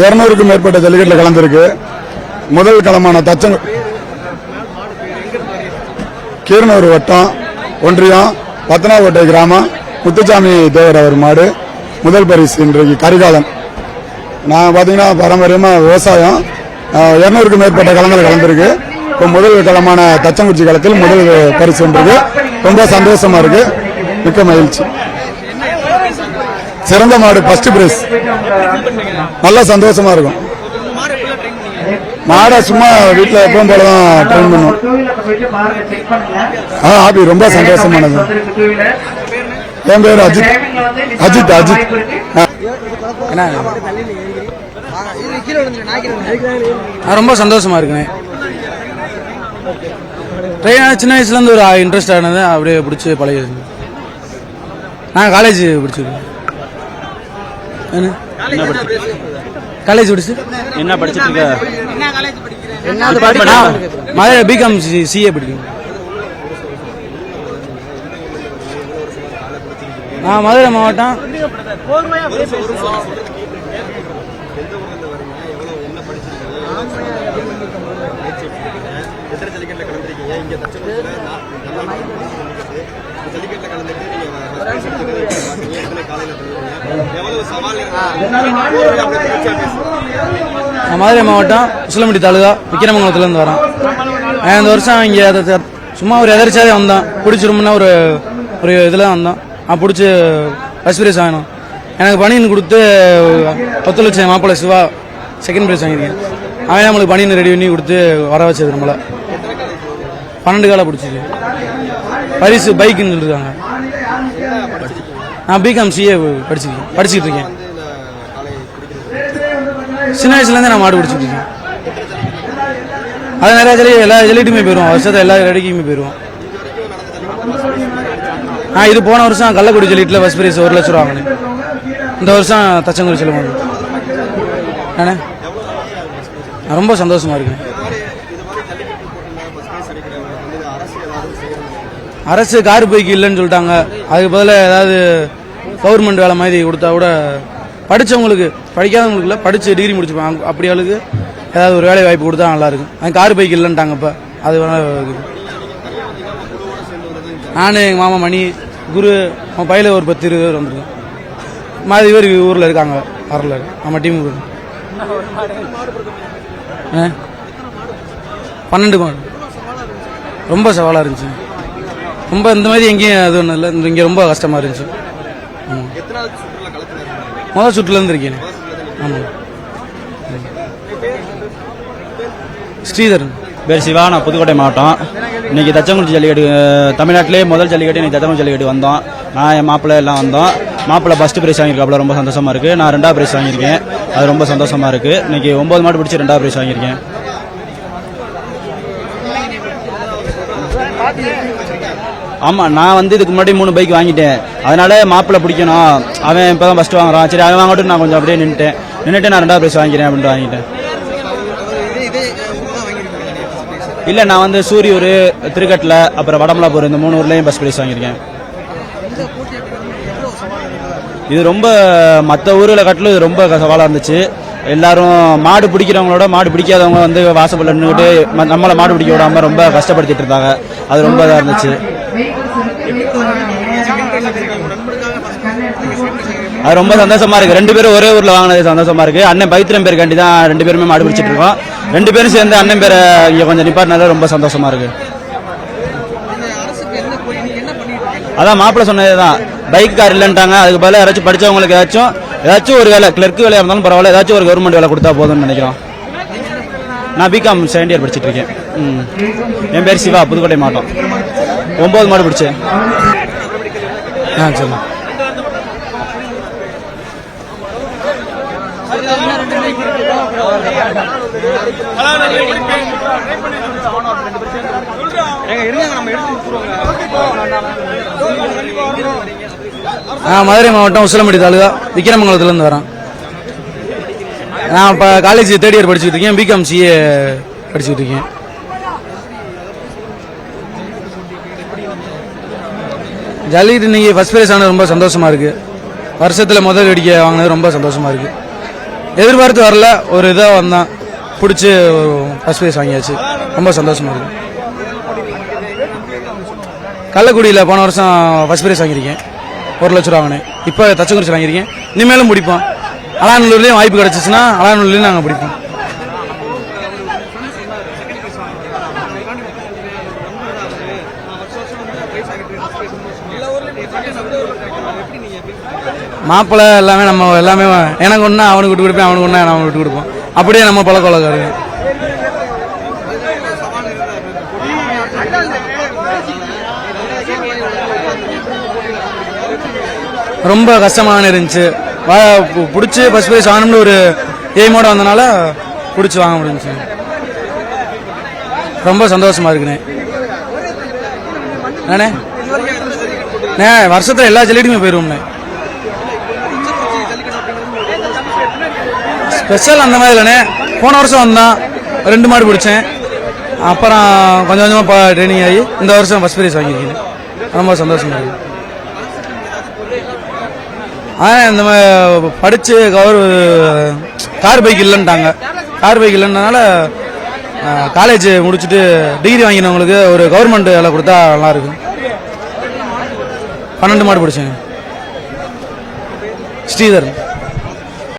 200க்கும் மேற்பட்ட ஜல்லிக்கட்டில் கலந்துருக்கு. முதல் களமான கீரனூர் வட்டம் ஒன்றியம் பத்தனாக்கோட்டை கிராமம் முத்துசாமி தேவர் அவர் மாடு முதல் பரிசு இன்றைக்கு கரிகாலன். நான் பார்த்தீங்கன்னா பாரம்பரியமாக விவசாயம் 200க்கும் மேற்பட்ட களங்கள் கலந்துருக்கு. இப்போ முதல் களமான தச்சங்குறிச்சி களத்தில் முதல் பரிசு இருக்கு. ரொம்ப சந்தோஷமா இருக்கு, மிக்க மகிழ்ச்சி. சிறந்த மாடு ஃபர்ஸ்ட் பிரைஸ். நல்ல சந்தோஷமா இருக்கும். மாடை சும்மா வீட்டில் எப்பவும் போலதான் ட்ரெயின் பண்ணுவோம். ஆபி ரொம்ப சந்தோஷமானது. என் பேர் அஜித். ரொம்ப சந்தோஷமா இருக்குண்ணே. ட்ரெயின் சின்ன வயசுல இருந்து ஒரு இன்ட்ரெஸ்ட் ஆனது, அப்படியே பிடிச்சி பழகி. நான் காலேஜ் படிச்சிருக்கேன். காலேஜ் படிச்சு என்ன படிச்சிட்டு மதுரை பிகாம் சிஏ படிக்கிறேன். நான் மதுரை மாவட்டம். மதுரை மாவட்டம் உசிலம்பட்டி தாலுகா விக்கிரமங்கலத்துலேருந்து வரேன். இந்த வருஷம் இங்கே சும்மா ஒரு எதிர்ச்சியாவே வந்தோம். பிடிச்சிருமுன்னா ஒரு இதில் வந்தோம். பிடிச்சி ஃபர்ஸ்ட் ப்ரைஸ் வாங்கினோம். எனக்கு பனியன் கொடுத்து 10 லட்சம் மாப்பிள்ளை சிவா செகண்ட் ப்ரைஸ் வாங்கியிருக்கேன். அவன் நம்மளுக்கு பனியன் ரெடி பண்ணி கொடுத்து வர வச்சது. நம்மளை 12 காலை பிடிச்சிது. பரிசு பைக்குன்னு சொல்லியிருக்காங்க. நான் பிகாம் சிஏ படிச்சுக்கிட்டு இருக்கேன். சின்ன வயசுலேருந்து நான் மாடு பிடிச்சிட்டு இருக்கேன். அது நிறைய எல்லா ஜல்லிட்டுமே போயிடுவோம். வருஷத்தை எல்லா ரெடிக்குமே போயிடுவோம். இது போன வருஷம் கள்ளக்குடி ஜல்லிட்டில் ஃபர்ஸ்ட் பிரைஸ் 1 லட்சம் ரூபா வாங்கினேன். இந்த வருஷம் தச்சங்குறிச்சியில் போகணும். ஏன்னா ரொம்ப சந்தோஷமா இருக்கு. அரசு கார் பைக்கு இல்லைன்னு சொல்லிட்டாங்க. அதுக்கு பதிலாக ஏதாவது கவர்மெண்ட் வேலை மாதிரி கொடுத்தா கூட படித்தவங்களுக்கு, படிக்காதவங்களுக்கு இல்லை, படித்து டிகிரி முடிச்சுப்பாங்க அப்படி ஆளுக்கு ஏதாவது ஒரு வேலை வாய்ப்பு கொடுத்தா நல்லாயிருக்கும். அது கார் பைக் இல்லைன்ட்டாங்க. இப்போ அது வேணால் நான் எங்கள் மாமா மணி குரு அவன் பையில ஒரு 10-20 பேர் வந்துருக்கேன். மாதிரி பேர் ஊரில் இருக்காங்க. வரல நம்ம டீம் 12 மாடு. ரொம்ப சவாலாக இருந்துச்சு. ரொம்ப இந்த மாதிரி எங்கேயும் அது ஒன்றும் இல்லை. இங்கே ரொம்ப கஷ்டமாக இருந்துச்சு. முதல் சுற்றுலேருந்து இருக்கேன். ஆமாம். ஸ்ரீதரன் பேர் சிவா. நான் புதுக்கோட்டை மாவட்டம். இன்னைக்கு தச்சங்குறிச்சி ஜல்லிக்கட்டு தமிழ்நாட்டிலே முதல் ஜல்லிக்கட்டு. இன்னைக்கு தச்சங்குறிச்சி ஜல்லிக்கட்டு வந்தோம். நான் என் மாப்பிள்ளை எல்லாம் வந்தோம். மாப்பிள்ளை ஃபர்ஸ்ட் பிரைஸ் வாங்கியிருக்காப்புல, ரொம்ப சந்தோஷமா இருக்கு. நான் 2வது பிரைஸ் வாங்கியிருக்கேன். அது ரொம்ப சந்தோஷமா இருக்கு. இன்னைக்கு 9 மாடு பிடிச்சி 2வது பிரைஸ் வாங்கியிருக்கேன். ஆமா, நான் இதுக்கு முன்னாடி 3 பைக் வாங்கிட்டேன். அதனால மாப்பிள்ளை பிடிக்கணும், அவன் இப்பதான் ஃபர்ஸ்ட் வாங்குறான், சரி அவன் வாங்கட்டும். நான் கொஞ்சம் அப்படியே நின்றுட்டு நான் 2வது பிரைஸ் வாங்கிக்கிறேன் அப்படின்ட்டு வாங்கிட்டேன். இல்ல, நான் சூரியூர், திருக்கட்டில், அப்புறம் வடமலாப்பூர், இந்த 3 ஊர்லயும் ஃபர்ஸ்ட் பிரைஸ் வாங்கியிருக்கேன். இது ரொம்ப மற்ற ஊர்களை காட்டிலும் இது ரொம்ப சவாலாக இருந்துச்சு. எல்லாரும் மாடு பிடிக்கிறவங்களோட மாடு பிடிக்காதவங்க வாசப்பட நின்றுட்டு நம்மளை மாடு பிடிக்க விடாம ரொம்ப கஷ்டப்படுத்திட்டு இருந்தாங்க. அது ரொம்ப இதாக இருந்துச்சு. அது ரொம்ப சந்தோஷமா இருக்கு. 2 பேரும் ஒரே ஊர்ல வாங்கினது சந்தோஷமா இருக்கு. அண்ணன் பவித்ரன் பேருக்காண்டி தான் 2 பேருமே மாடு பிடிச்சிட்டு இருக்கோம். 2 பேரும் சேர்ந்து அண்ணன் பேரை இங்க கொஞ்சம் நிப்பாட்டினால ரொம்ப சந்தோஷமா இருக்கு. அதான் மாப்பிள்ளை சொன்னதுதான், பைக் கார் இல்லைன்ட்டாங்க. அதுக்கு பதிலாக யாராச்சும் படிச்சவங்களுக்கு ஏதாச்சும் ஒரு வேலை, கிளர்க்கு வேலையா இருந்தாலும் பரவாயில்ல, ஏதாச்சும் ஒரு கவர்மெண்ட் வேலை கொடுத்தா போதும்னு நினைக்கிறோம். நான் பிகாம் செகண்ட் இயர் படிச்சுட்டு இருக்கேன். என் பேர் சிவா, புதுக்கோட்டை மாவட்டம். 9 மாடு பிடிச்சேன். சரி. மதுரை மாவட்டம் உசிலம்பட்டி தாலுகா விக்கிரமங்கலத்துலேருந்து வரேன். நான் இப்போ காலேஜ் 3rd இயர் படிச்சுட்டு இருக்கேன். பிகாம் சிஏ படிச்சுட்டு இருக்கேன். ஜல்லிக்கட்டு இன்னைக்கு ஃபர்ஸ்ட் பிரைஸ் ஆனது ரொம்ப சந்தோஷமா இருக்கு. வருஷத்துல முதல் வேடிக்கை வாங்கினது ரொம்ப சந்தோஷமா இருக்கு. எதிர்பார்த்து வரல, ஒரு இதாக வந்தான் பிடிச்சி ஃபர்ஸ்ட் பிரைஸ் வாங்கியாச்சு. ரொம்ப சந்தோஷமா இருக்கு. கள்ளக்குடியில் போன வருஷம் ஃபர்ஸ்ட் பிரைஸ் வாங்கியிருக்கேன், 1 லட்ச ரூபா வாங்கினேன். இப்போ தச்சங்குறிச்சி வாங்கியிருக்கேன். இனிமேலும் பிடிப்போம். அலாநல்லூர்லேயும் வாய்ப்பு கிடச்சிச்சுன்னா அலாநல்லூர்லேயும் நாங்கள் பிடிப்போம். மாப்பிள்ளை எல்லாமே நம்ம எல்லாமே எனக்கு ஒன்றா அவனுக்கு விட்டு கொடுப்பேன், அவனுக்கு ஒன்றா அவனுக்கு விட்டு கொடுப்போம். அப்படியே நம்ம பழக்க வழக்காருங்க. ரொம்ப கஷ்டமான இருந்துச்சு. பிடிச்சி ஃபர்ஸ்ட் பிரைஸ் வாங்கணும்னு ஒரு எய்மோட வந்தனால பிடிச்சி வாங்க முடிஞ்சுச்சு. ரொம்ப சந்தோஷமா இருக்குண்ணே. வருஷத்துல எல்லா ஜல்லிக்கட்டுமே போயிருவோம்ண்ணே. ஸ்பெஷல் அந்த மாதிரி இல்லைண்ணே. போன வருஷம் வந்தான் 2 மாடு பிடிச்சேன். அப்புறம் கொஞ்சம் கொஞ்சமாக ட்ரைனிங் ஆகி இந்த வருஷம் ஃபர்ஸ்ட் பிரைஸ் வாங்கியிருக்கேன். ரொம்ப சந்தோஷமா இருக்கு. இந்த மாதிரி படித்து கார் பைக் இல்லைன்ட்டாங்க. கார் பைக் இல்லைன்றனால காலேஜ் முடிச்சுட்டு டிகிரி வாங்கினவங்களுக்கு ஒரு கவர்மெண்ட் வேலை கொடுத்தா நல்லா இருக்கும். 12 மாடு பிடிச்சேங்க. ஸ்ரீதர்.